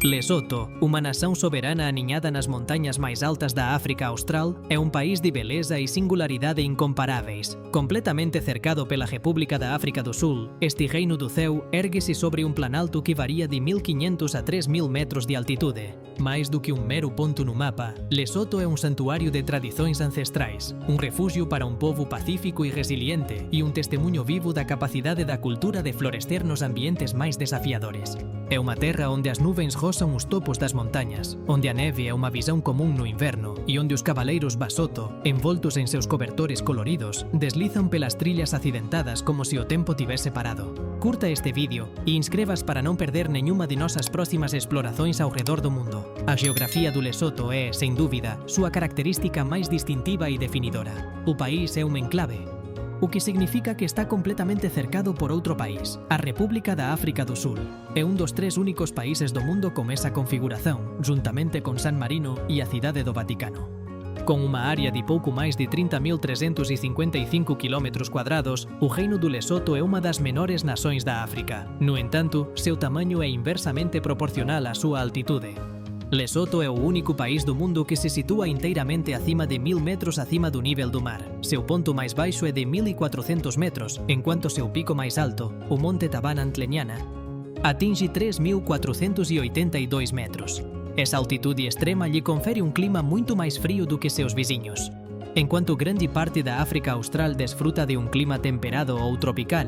Lesoto, uma nação soberana aninhada nas montanhas mais altas da África Austral, é um país de beleza e singularidade incomparáveis. Completamente cercado pela República da África do Sul, este reino do céu ergue-se sobre um planalto que varia de 1.500 a 3.000 metros de altitude. Mais do que um mero ponto no mapa, Lesoto é um santuário de tradições ancestrais, um refúgio para um povo pacífico e resiliente e um testemunho vivo da capacidade da cultura de florescer nos ambientes mais desafiadores. É uma terra onde as nuvens roçam os topos das montanhas, onde a neve é uma visão comum no inverno e onde os cavaleiros Basoto, envoltos em seus cobertores coloridos, deslizam pelas trilhas acidentadas como se o tempo tivesse parado. Curta este vídeo e inscreva-se para não perder nenhuma de nossas próximas explorações ao redor do mundo. A geografia do Lesoto é, sem dúvida, sua característica mais distintiva e definidora. O país é um enclave, o que significa que está completamente cercado por outro país, a República da África do Sul. É um dos 3 únicos países do mundo com essa configuração, juntamente com San Marino e a Cidade do Vaticano. Com uma área de pouco mais de 30.355 km², o Reino do Lesoto é uma das menores nações da África. No entanto, seu tamanho é inversamente proporcional à sua altitude. Lesoto é o único país do mundo que se situa inteiramente acima de 1.000 metros acima do nível do mar. Seu ponto mais baixo é de 1.400 metros, enquanto seu pico mais alto, o Monte Tabana Antleniana, atinge 3.482 metros. Essa altitude extrema lhe confere um clima muito mais frio do que seus vizinhos. Enquanto grande parte da África Austral desfruta de um clima temperado ou tropical,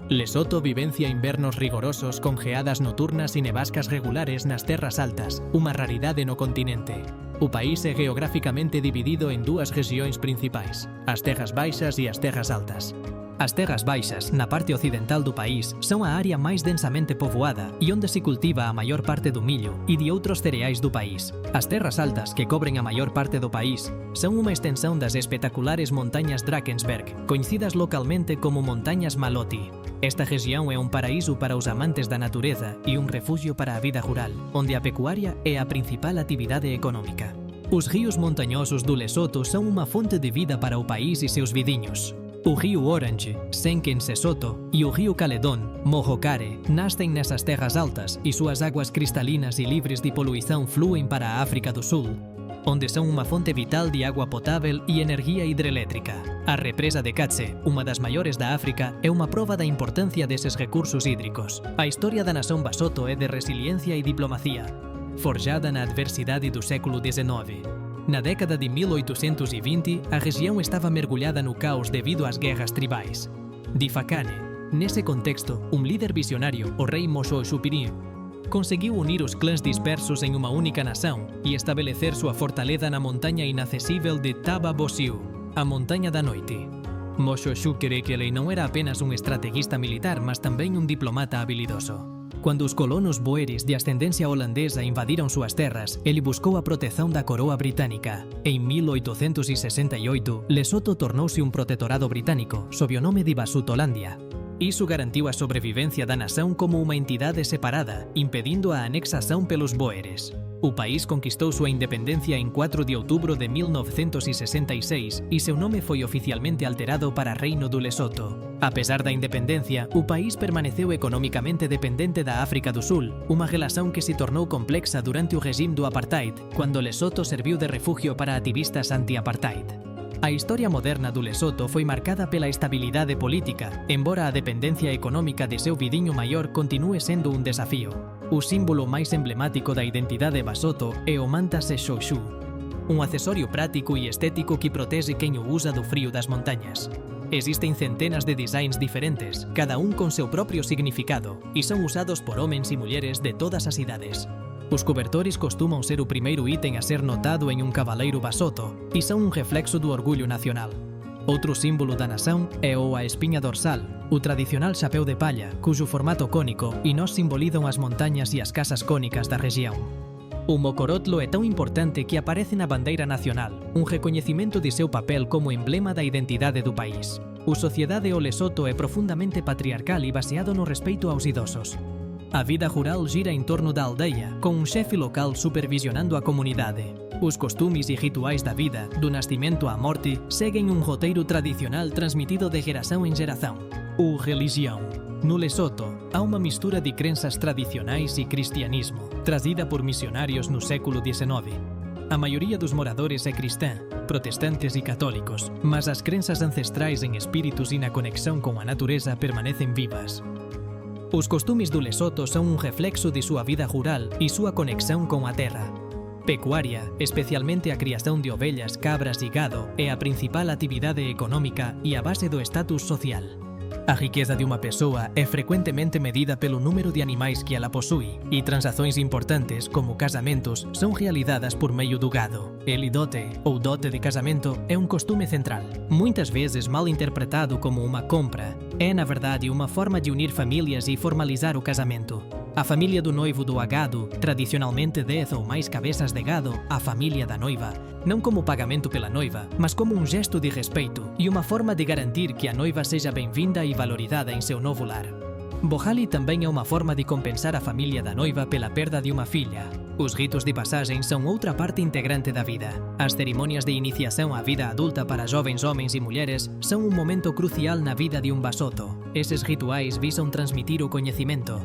Lesoto vivencia invernos rigorosos con geadas noturnas e nevascas regulares nas terras altas, unha raridade no continente. O país é geográficamente dividido en 2 rexións principais, as terras baixas e as terras altas. As terras baixas, na parte occidental do país, são a área máis densamente povoada e onde se cultiva a maior parte do millo e de outros cereais do país. As terras altas, que cobren a maior parte do país, são unha extensão das espectaculares montañas Drakensberg, coñecidas localmente como montañas Maloti. Esta região é um paraíso para os amantes da natureza e um refúgio para a vida rural, onde a pecuária é a principal atividade econômica. Os rios montanhosos do Lesoto são uma fonte de vida para o país e seus vizinhos. O rio Orange, Senken Sesoto, e o rio Caledon, Mohokare, nascem nessas terras altas e suas águas cristalinas e livres de poluição fluem para a África do Sul, onde são uma fonte vital de água potável e energia hidrelétrica. A represa de Katse, uma das maiores da África, é uma prova da importância desses recursos hídricos. A história da nação Basoto é de resiliência e diplomacia, forjada na adversidade do século XIX. Na década de 1820, a região estava mergulhada no caos devido às guerras tribais. Difakane, nesse contexto, um líder visionário, o rei Mosho Shupiri, conseguiu unir os clãs dispersos em uma única nação e estabelecer sua fortaleza na montanha inacessível de Taba Bosiu, a Montanha da Noite. Mosho Shukere não era apenas um estrategista militar, mas também um diplomata habilidoso. Quando os colonos boeres de ascendência holandesa invadiram suas terras, ele buscou a proteção da coroa britânica. Em 1868, Lesoto tornou-se um protetorado britânico, sob o nome de Basutolândia. Isso garantiu a sobrevivência da nação como uma entidade separada, impedindo a anexação pelos boeres. O país conquistou sua independência em 4 de outubro de 1966 e seu nome foi oficialmente alterado para Reino do Lesoto. Apesar da independência, o país permaneceu economicamente dependente da África do Sul, uma relação que se tornou complexa durante o regime do apartheid, quando Lesoto serviu de refúgio para ativistas anti-apartheid. A história moderna do Lesoto foi marcada pela estabilidade política, embora a dependência económica de seu vizinho maior continue sendo um desafio. O símbolo mais emblemático da identidade Basoto é o manta seshoshu, um acessório prático e estético que protege quem o usa do frio das montanhas. Existem centenas de designs diferentes, cada um com seu próprio significado, e são usados por homens e mulheres de todas as idades. Os cobertores costumam ser o primeiro item a ser notado em um cavaleiro Basoto e são um reflexo do orgulho nacional. Outro símbolo da nação é a espinha dorsal, o tradicional chapéu de palha, cujo formato cônico e nós simbolizam as montanhas e as casas cônicas da região. O mocorotlo é tão importante que aparece na bandeira nacional, um reconhecimento de seu papel como emblema da identidade do país. A sociedade do Lesoto é profundamente patriarcal e baseado no respeito aos idosos. A vida rural gira em torno da aldeia, com um chefe local supervisionando a comunidade. Os costumes e rituais da vida, do nascimento à morte, seguem um roteiro tradicional transmitido de geração em geração. Religião. No Lesoto, há uma mistura de crenças tradicionais e cristianismo, trazida por missionários no século XIX. A maioria dos moradores é cristã, protestantes e católicos, mas as crenças ancestrais em espíritos e na conexão com a natureza permanecem vivas. Os costumes do Lesoto são um reflexo de sua vida rural e sua conexão com a terra. Pecuária, especialmente a criação de ovelhas, cabras e gado, é a principal atividade econômica e a base do status social. A riqueza de uma pessoa é frequentemente medida pelo número de animais que ela possui, e transações importantes, como casamentos, são realizadas por meio do gado. Elidote, ou dote de casamento, é um costume central. Muitas vezes mal interpretado como uma compra, é na verdade uma forma de unir famílias e formalizar o casamento. A família do noivo doa gado, tradicionalmente 10 ou mais cabeças de gado, à família da noiva, não como pagamento pela noiva, mas como um gesto de respeito e uma forma de garantir que a noiva seja bem-vinda e valorizada em seu novo lar. Bohali também é uma forma de compensar a família da noiva pela perda de uma filha. Os ritos de passagem são outra parte integrante da vida. As cerimônias de iniciação à vida adulta para jovens homens e mulheres são um momento crucial na vida de um Basotho. Esses rituais visam transmitir o conhecimento,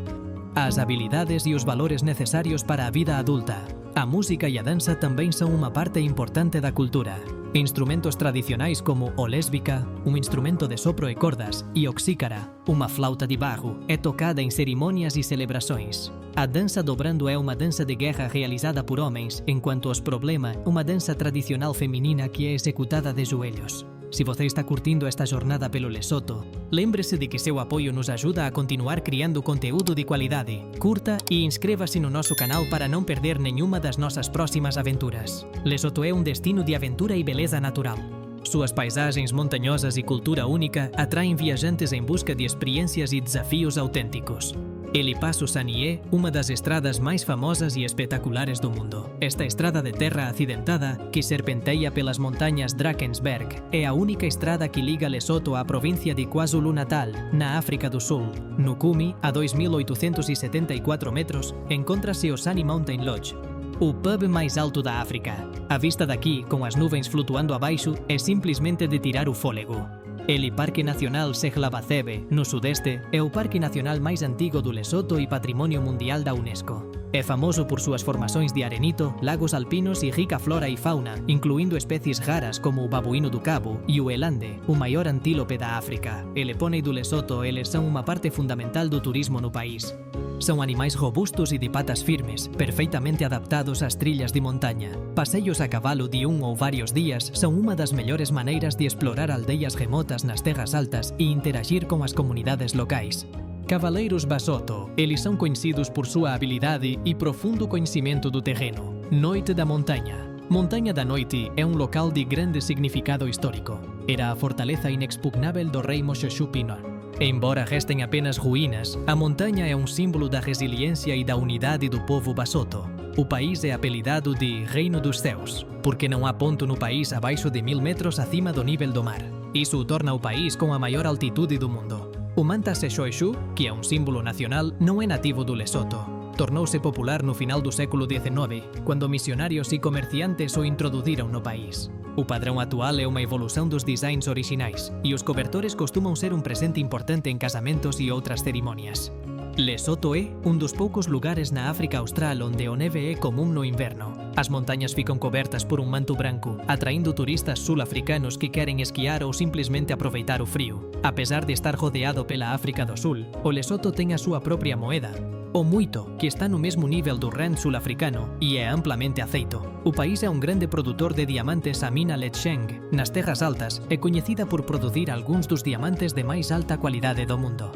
as habilidades e os valores necessários para a vida adulta. A música e a dança também são uma parte importante da cultura. Instrumentos tradicionais como o lésbica, um instrumento de sopro e cordas, e oxícara, uma flauta de barro, é tocada em cerimônias e celebrações. A dança dobrando é uma dança de guerra realizada por homens, enquanto os problema, uma dança tradicional feminina que é executada de joelhos. Se você está curtindo esta jornada pelo Lesoto, lembre-se de que seu apoio nos ajuda a continuar criando conteúdo de qualidade. Curta e inscreva-se no nosso canal para não perder nenhuma das nossas próximas aventuras. Lesoto é um destino de aventura e beleza natural. Suas paisagens montanhosas e cultura única atraem viajantes em busca de experiências e desafios autênticos. El Paso Sanié, uma das estradas mais famosas e espetaculares do mundo. Esta estrada de terra acidentada, que serpenteia pelas montanhas Drakensberg, é a única estrada que liga Lesoto à província de KwaZulu-Natal, na África do Sul. No cume, a 2.874 metros, encontra-se o Sunny Mountain Lodge, o pub mais alto da África. A vista daqui, com as nuvens flutuando abaixo, é simplesmente de tirar o fôlego. El Parque Nacional Seglavacebe, no sudeste, é o parque nacional mais antigo do Lesoto e patrimônio mundial da Unesco. É famoso por suas formações de arenito, lagos alpinos e rica flora e fauna, incluindo espécies raras como o babuíno do cabo e o elande, o maior antílope da África. El pônei do Lesoto, eles são uma parte fundamental do turismo no país. São animais robustos e de patas firmes, perfeitamente adaptados às trilhas de montanha. Passeios a cavalo de ou vários dias são uma das melhores maneiras de explorar aldeias remotas nas terras altas e interagir com as comunidades locais. Cavaleiros Basotho, eles são conhecidos por sua habilidade e profundo conhecimento do terreno. Noite da Montanha. Montanha da Noite é um local de grande significado histórico. Era a fortaleza inexpugnável do rei Moshoeshoe-Pinor. Embora restem apenas ruínas, a montanha é um símbolo da resiliência e da unidade do povo Basotho. O país é apelidado de Reino dos Céus, porque não há ponto no país abaixo de 1000 metros acima do nível do mar. Isso o torna o país com a maior altitude do mundo. O manta Seshoeshoe, que é um símbolo nacional, não é nativo do Lesoto. Tornou-se popular no final do século XIX, quando missionários e comerciantes o introduziram no país. O padrão atual é uma evolução dos designs originais, e os cobertores costumam ser um presente importante em casamentos e outras cerimônias. Lesoto é um dos poucos lugares na África Austral onde a neve é comum no inverno. As montanhas ficam cobertas por um manto branco, atraindo turistas sul-africanos que querem esquiar ou simplesmente aproveitar o frio. Apesar de estar rodeado pela África do Sul, o Lesoto tem a sua própria moeda, o muito, que está no mesmo nível do rand sul-africano e é amplamente aceito. O país é um grande produtor de diamantes. A mina Letsheng, nas terras altas, é conhecida por produzir alguns dos diamantes de mais alta qualidade do mundo.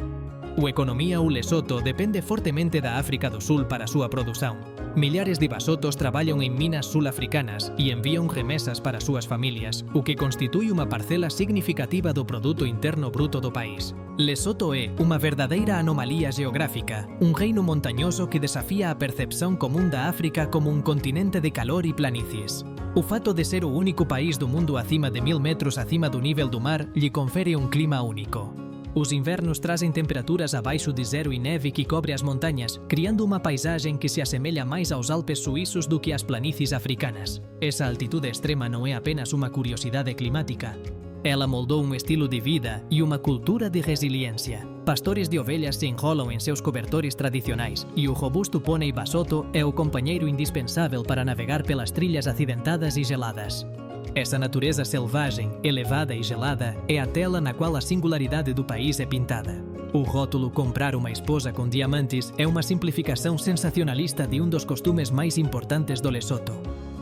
A economia do Lesoto depende fortemente da África do Sul para sua produção. Milhares de basotos trabalham em minas sul-africanas e enviam remessas para suas famílias, o que constitui uma parcela significativa do produto interno bruto do país. Lesoto é uma verdadeira anomalia geográfica, um reino montanhoso que desafia a percepção comum da África como um continente de calor e planícies. O fato de ser o único país do mundo acima de 1000 metros acima do nível do mar lhe confere um clima único. Os invernos trazem temperaturas abaixo de zero e neve que cobre as montanhas, criando uma paisagem que se assemelha mais aos Alpes suíços do que às planícies africanas. Essa altitude extrema não é apenas uma curiosidade climática. Ela moldou um estilo de vida e uma cultura de resiliência. Pastores de ovelhas se enrolam em seus cobertores tradicionais e o robusto pônei Basotho é o companheiro indispensável para navegar pelas trilhas acidentadas e geladas. Essa natureza selvagem, elevada e gelada é a tela na qual a singularidade do país é pintada. O rótulo "comprar uma esposa com diamantes" é uma simplificação sensacionalista de um dos costumes mais importantes do Lesoto.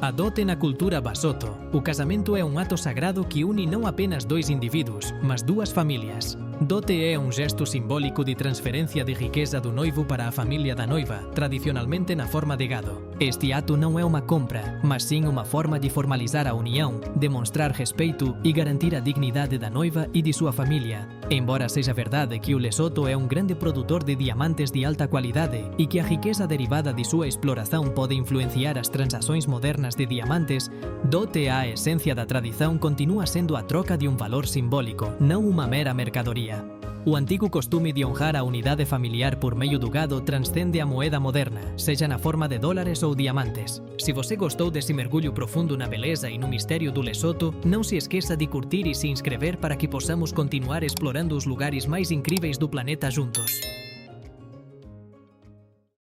Adote na cultura Basotho, o casamento é um ato sagrado que une não apenas dois indivíduos, mas duas famílias. Dote é um gesto simbólico de transferência de riqueza do noivo para a família da noiva, tradicionalmente na forma de gado. Este ato não é uma compra, mas sim uma forma de formalizar a união, demonstrar respeito e garantir a dignidade da noiva e de sua família. Embora seja verdade que o Lesoto é um grande produtor de diamantes de alta qualidade e que a riqueza derivada de sua exploração pode influenciar as transações modernas de diamantes, dote a essência da tradição continua sendo a troca de um valor simbólico, não uma mera mercadoria. O antigo costume de honrar a unidade familiar por meio do gado transcende a moeda moderna, seja na forma de dólares ou diamantes. Se você gostou desse mergulho profundo na beleza e no mistério do Lesoto, não se esqueça de curtir e se inscrever para que possamos continuar explorando os lugares mais incríveis do planeta juntos.